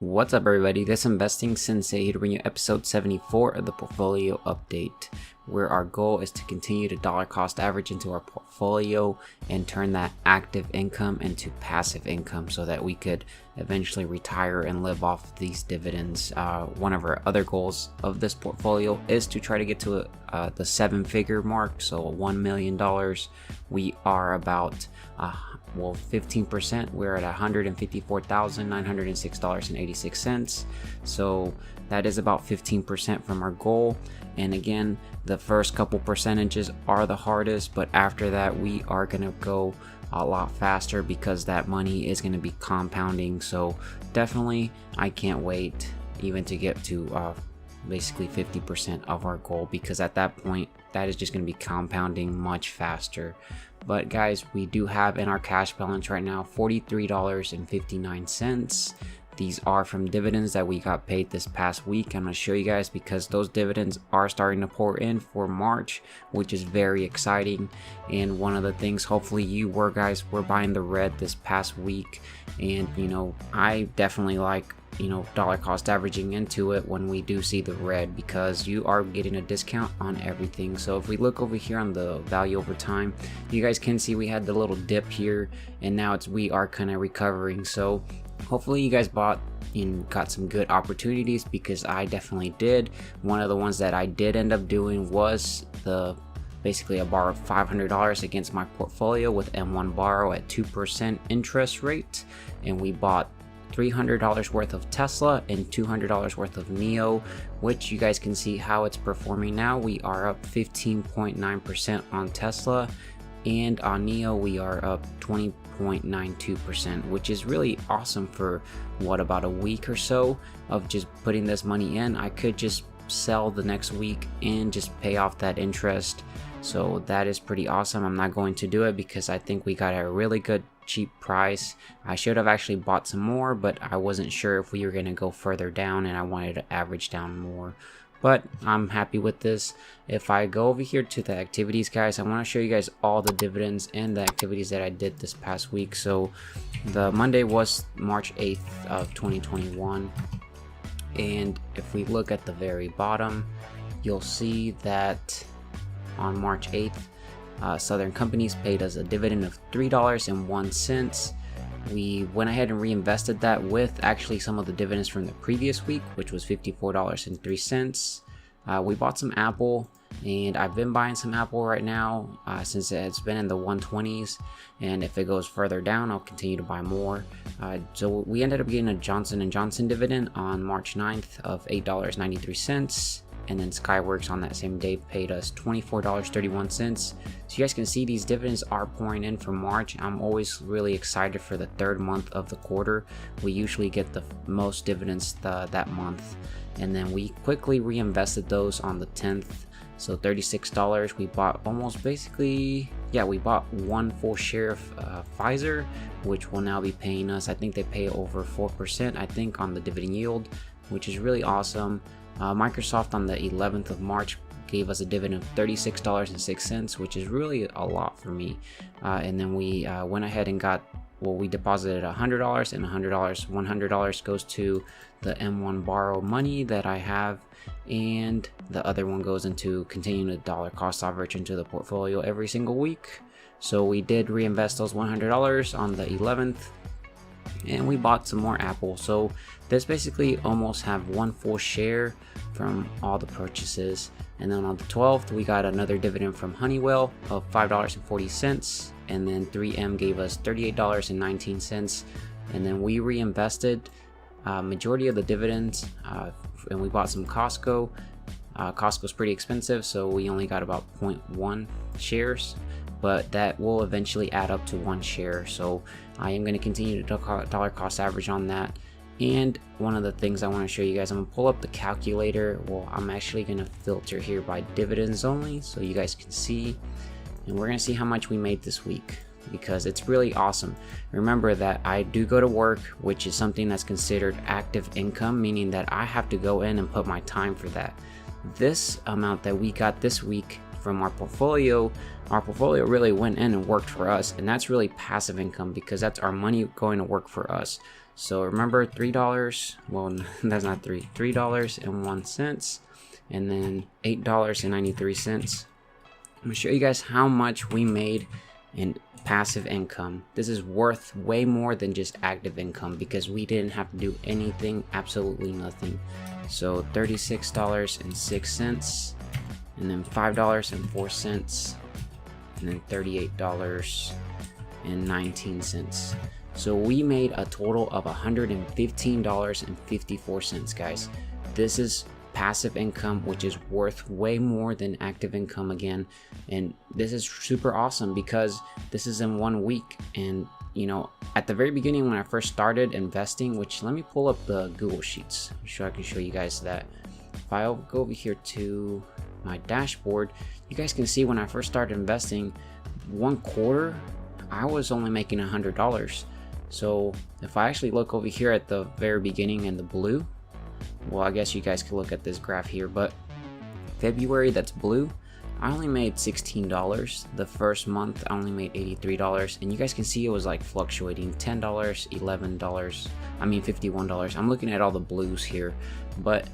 What's up everybody, this is Investing Sensei here to bring you episode 74 of the portfolio update, where our goal is to continue to dollar cost average into our portfolio and turn that active income into passive income so that we could eventually retire and live off these dividends. One of our other goals of this portfolio is to try to get to the 7-figure mark, so $1 million. We are about 15%. We're at $154,906.86. So that is about 15% from our goal. And again, the first couple percentages are the hardest, but after that we are gonna go a lot faster because that money is going to be compounding. So definitely I can't wait even to get to basically 50% of our goal, because at that point that is just going to be compounding much faster. But guys, we do have in our cash balance right now $43.59. These are from dividends that we got paid this past week. I'm going to show you guys because those dividends are starting to pour in for March, which is very exciting. And one of the things, hopefully you were buying the red this past week, and I definitely like dollar cost averaging into it when we do see the red, because you are getting a discount on everything. So if we look over here on the value over time, you guys can see we had the little dip here, and now we are kind of recovering. So hopefully you guys bought and got some good opportunities, because I definitely did. One of the ones that I did end up doing was basically I borrowed $500 against my portfolio with M1 Borrow at 2% interest rate, and we bought $300 worth of Tesla and $200 worth of NEO, which you guys can see how it's performing now. We are up 15.9% on Tesla, and on NEO we are up 20.92%, which is really awesome for about a week or so of just putting this money in. I could just sell the next week and just pay off that interest. So that is pretty awesome. I'm not going to do it because I think we got a really good cheap price. I should have actually bought some more, but I wasn't sure if we were going to go further down, and I wanted to average down more. But I'm happy with this. If I go over here to the activities, guys, I want to show you guys all the dividends and the activities that I did this past week. So the Monday was March 8th of 2021, and if we look at the very bottom, you'll see that on March 8th, Southern Companies paid us a dividend of $3.01. We went ahead and reinvested that with actually some of the dividends from the previous week, which was $54.03. We bought some Apple, and I've been buying some Apple right now since it's been in the 120s, and if it goes further down I'll continue to buy more. So we ended up getting a Johnson & Johnson dividend on March 9th of $8.93. And then Skyworks on that same day paid us $24.31. So you guys can see these dividends are pouring in for March. I'm always really excited for the third month of the quarter. We usually get the most dividends that month, and then we quickly reinvested those on the 10th. So $36, we bought we bought one full share of Pfizer, which will now be paying us, I think they pay over 4% I think on the dividend yield, which is really awesome. Microsoft on the 11th of March gave us a dividend of $36.06, which is really a lot for me. And then we went ahead and we deposited $100 and $100 goes to the M1 Borrow money that I have, and the other one goes into continuing to dollar cost average into the portfolio every single week. So we did reinvest those $100 on the 11th, and we bought some more Apple. So this basically almost have one full share from all the purchases. And then on the 12th we got another dividend from Honeywell of $5.40, and then 3M gave us $38.19, and then we reinvested majority of the dividends, and we bought some Costco. Costco's pretty expensive, so we only got about 0.1 shares, but that will eventually add up to 1 share. So I am going to continue to dollar cost average on that. And one of the things I want to show you guys, I'm going to pull up the calculator. Well, I'm actually going to filter here by dividends only so you guys can see, and we're going to see how much we made this week, because it's really awesome. Remember that I do go to work, which is something that's considered active income, meaning that I have to go in and put my time for that. This amount that we got this week from our portfolio really went in and worked for us, and that's really passive income because that's our money going to work for us. So remember $3, well, that's not $3.01, and then $8.93. I'm gonna show you guys how much we made in passive income. This is worth way more than just active income because we didn't have to do anything, absolutely nothing. So $36.06, and then $5.04, and then $38.19. So we made a total of $115.54, guys. This is passive income, which is worth way more than active income again, and this is super awesome because this is in 1 week. And you know, at the very beginning when I first started investing, which let me pull up the Google Sheets so I can show you guys that. If I go over here to my dashboard, you guys can see when I first started investing, 1 quarter I was only making $100. So if I actually look over here at the very beginning in the blue, well, I guess you guys could look at this graph here, but February, that's blue, I only made $16. The first month I only made $83, and you guys can see it was like fluctuating, $10, $11, I mean $51. I'm looking at all the blues here, but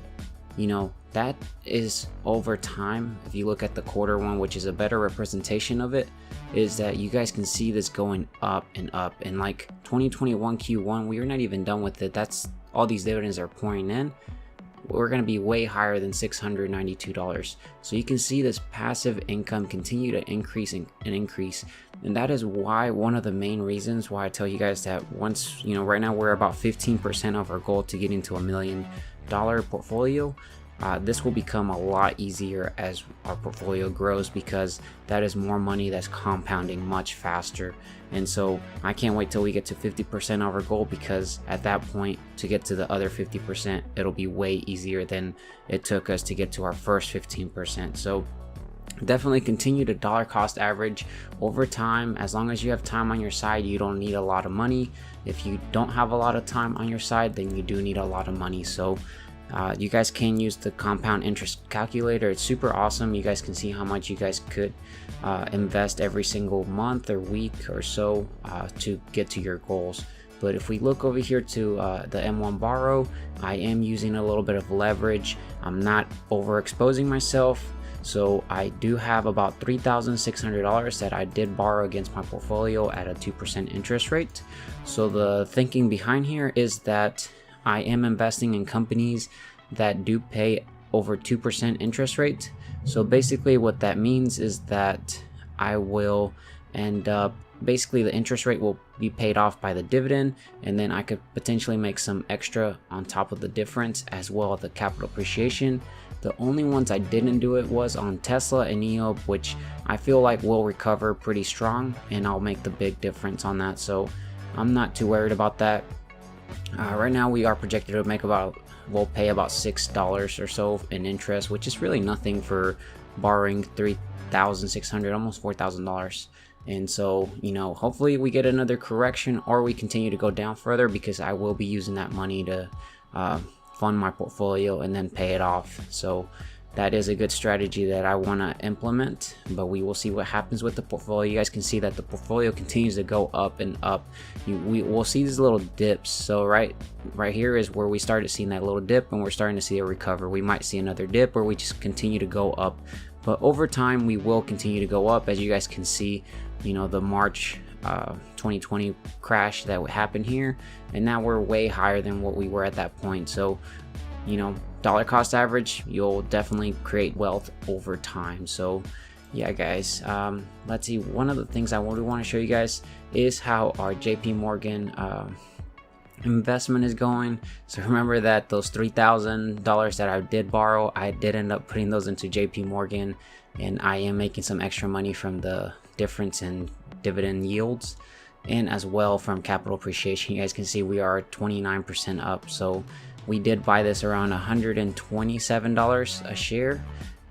you know, that is over time. If you look at the quarter one, which is a better representation of it, is that you guys can see this going up and up. And like 2021 Q1, we are not even done with it. That's all these dividends are pouring in. We're going to be way higher than $692. So you can see this passive income continue to increase and increase. And that is why, one of the main reasons why I tell you guys that once, you know, right now we're about 15% of our goal to get into $1 million portfolio. This will become a lot easier as our portfolio grows, because that is more money that's compounding much faster. And so I can't wait till we get to 50% of our goal, because at that point, to get to the other 50%, it'll be way easier than it took us to get to our first 15%. So definitely continue to dollar cost average over time. As long as you have time on your side, you don't need a lot of money. If you don't have a lot of time on your side, then you do need a lot of money. So you guys can use the compound interest calculator. It's super awesome. You guys can see how much you guys could invest every single month or week or so to get to your goals. But if we look over here to the M1 borrow, I am using a little bit of leverage. I'm not overexposing myself. So I do have about $3,600 that I did borrow against my portfolio at a 2% interest rate. So the thinking behind here is that I am investing in companies that do pay over 2% interest rate. So basically what that means is that I will end up, basically the interest rate will be paid off by the dividend, and then I could potentially make some extra on top of the difference, as well as the capital appreciation. The only ones I didn't do it was on Tesla and EOB, which I feel like will recover pretty strong, and I'll make the big difference on that. So I'm not too worried about that. Right now we are projected to make we'll pay about $6 or so in interest, which is really nothing for borrowing $3,600, almost $4,000. And so, you know, hopefully we get another correction, or we continue to go down further, because I will be using that money to fund my portfolio and then pay it off. So that is a good strategy that I want to implement, but we will see what happens with the portfolio. You guys can see that the portfolio continues to go up and up. We'll see these little dips. So right here is where we started seeing that little dip, and we're starting to see a recover. We might see another dip, or we just continue to go up. But over time, we will continue to go up. As you guys can see, you know, the March 2020 crash that happened here, and now we're way higher than what we were at that point. So, you know, dollar cost average, you'll definitely create wealth over time. So yeah, guys, let's see. One of the things I really want to show you guys is how our JP Morgan investment is going. So remember that those $3,000 that I did borrow, I did end up putting those into JP Morgan, and I am making some extra money from the difference in dividend yields, and as well from capital appreciation. You guys can see we are 29% up. So we did buy this around $127 a share,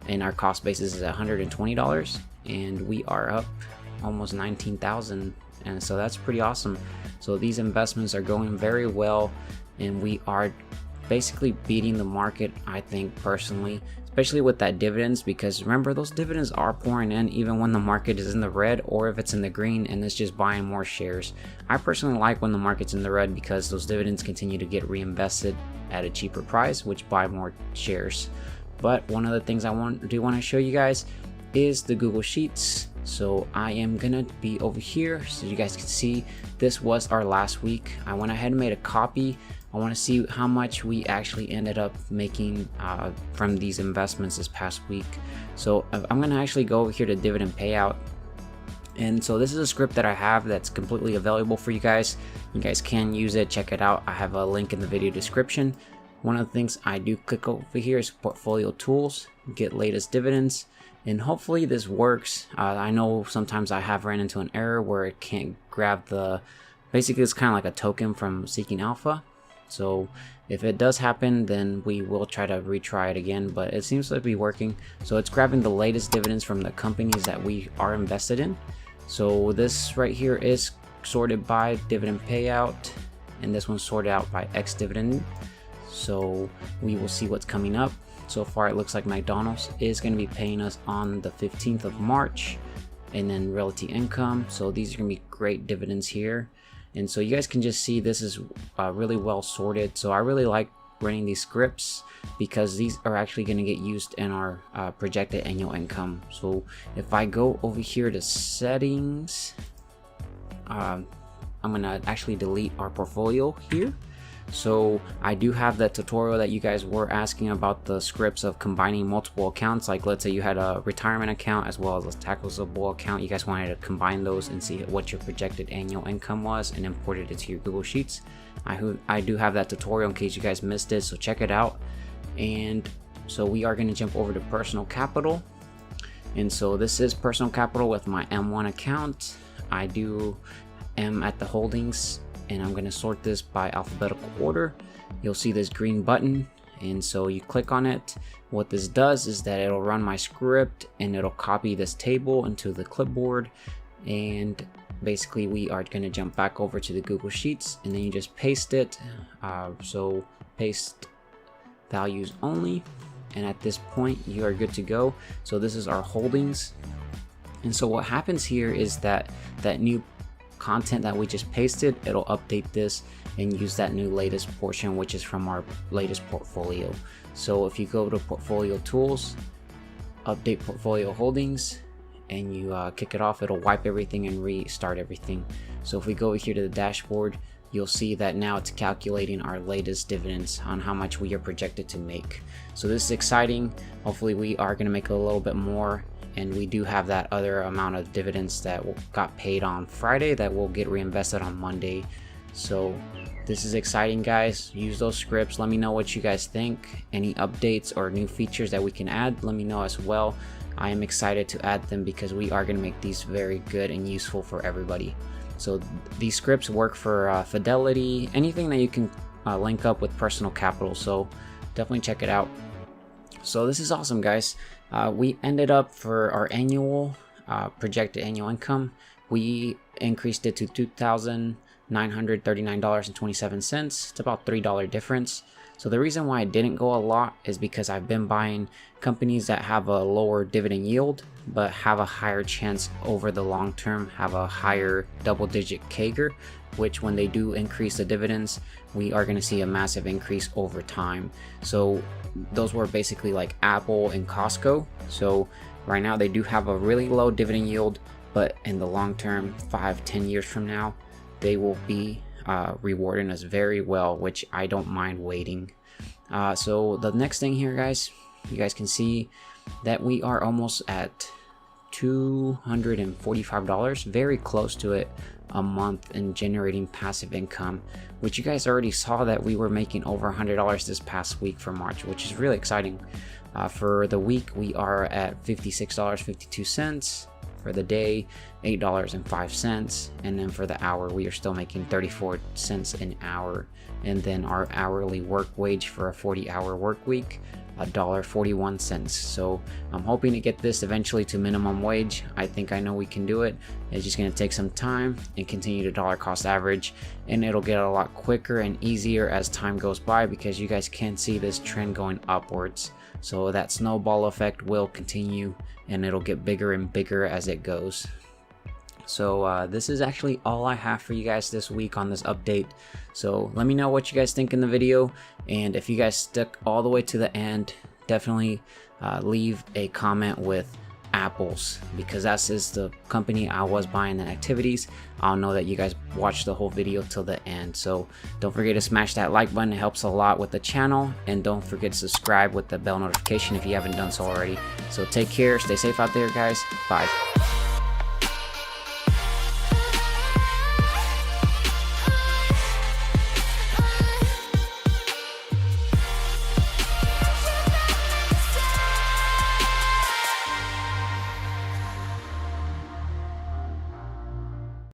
and our cost basis is $120, and we are up almost 19,000, and so that's pretty awesome. So these investments are going very well, and we are basically beating the market, I think personally, especially with that dividends, because remember, those dividends are pouring in even when the market is in the red, or if it's in the green and it's just buying more shares. I personally like when the market's in the red because those dividends continue to get reinvested at a cheaper price, which buy more shares. But one of the things I want to show you guys is the Google Sheets. So I am gonna be over here so you guys can see this was our last week. I went ahead and made a copy. I want to see how much we actually ended up making from these investments this past week. So I'm gonna actually go over here to dividend payout. And so this is a script that I have that's completely available for you guys. You guys can use it, check it out. I have a link in the video description. One of the things I do click over here is portfolio tools, get latest dividends, and hopefully this works. I know sometimes I have ran into an error where it can't grab the, basically it's kind of like a token from Seeking Alpha. So if it does happen, then we will try to retry it again, but it seems to be working. So it's grabbing the latest dividends from the companies that we are invested in. So this right here is sorted by dividend payout, and this one's sorted out by X dividend. So we will see what's coming up. So far it looks like McDonald's is going to be paying us on the 15th of March, and then Realty Income. So these are going to be great dividends here. And so you guys can just see this is really well sorted. So I really like running these scripts because these are actually going to get used in our projected annual income. So if I go over here to settings, I'm going to actually delete our portfolio here. So I do have that tutorial that you guys were asking about, the scripts of combining multiple accounts. Like let's say you had a retirement account as well as a taxable account. You guys wanted to combine those and see what your projected annual income was and imported it to your Google Sheets. I do have that tutorial in case you guys missed it, so check it out. And so we are going to jump over to personal capital. And so this is personal capital with my M1 account. I am at the holdings, and I'm going to sort this by alphabetical order. You'll see this green button, and so you click on it. What this does is that it'll run my script and it'll copy this table into the clipboard, and basically we are going to jump back over to the Google Sheets, and then you just paste it. So paste values only, and at this point you are good to go. So this is our holdings, and so what happens here is that new content that we just pasted, it'll update this and use that new latest portion, which is from our latest portfolio. So if you go to portfolio tools, update portfolio holdings, and you kick it off, it'll wipe everything and restart everything. So if we go here to the dashboard, you'll see that now it's calculating our latest dividends on how much we are projected to make. So this is exciting. Hopefully we are going to make a little bit more, and we do have that other amount of dividends that got paid on Friday that will get reinvested on Monday. So this is exciting, guys. Use those scripts. Let me know what you guys think. Any updates or new features that we can add, let me know as well. I am excited to add them because we are going to make these very good and useful for everybody. So these scripts work for Fidelity, anything that you can link up with personal capital. So definitely check it out. So this is awesome, guys. We ended up, for our annual projected annual income, we increased it to $2,939.27. It's about $3 difference. So the reason why I didn't go a lot is because I've been buying companies that have a lower dividend yield but have a higher chance over the long term, have a higher double-digit CAGR, which when they do increase the dividends, we are going to see a massive increase over time. So those were basically like Apple and Costco. So right now they do have a really low dividend yield, but in the long term, 5-10 years from now, they will be rewarding us very well, which I don't mind waiting. So the next thing here, guys, you guys can see that we are almost at $245, very close to it a month, in generating passive income, which you guys already saw that we were making over $100 this past week for March, which is really exciting. For the week, we are at $56.52. For the day, $8.05, and then for the hour, we are still making 34 cents an hour. And then our hourly work wage for a 40-hour work week $1.41. So I'm hoping to get this eventually to minimum wage. I think I know we can do it. It's just going to take some time and continue to dollar cost average, and it'll get a lot quicker and easier as time goes by, because you guys can see this trend going upwards. So that snowball effect will continue, and it'll get bigger and bigger as it goes. So this is actually all I have for you guys this week on this update. So let me know what you guys think in the video, and if you guys stuck all the way to the end, definitely leave a comment with apples, because that is the company I was buying in activities. I'll know that you guys watched the whole video till the end. So don't forget to smash that like button, it helps a lot with the channel, and don't forget to subscribe with the bell notification if you haven't done so already. So take care, stay safe out there guys, bye.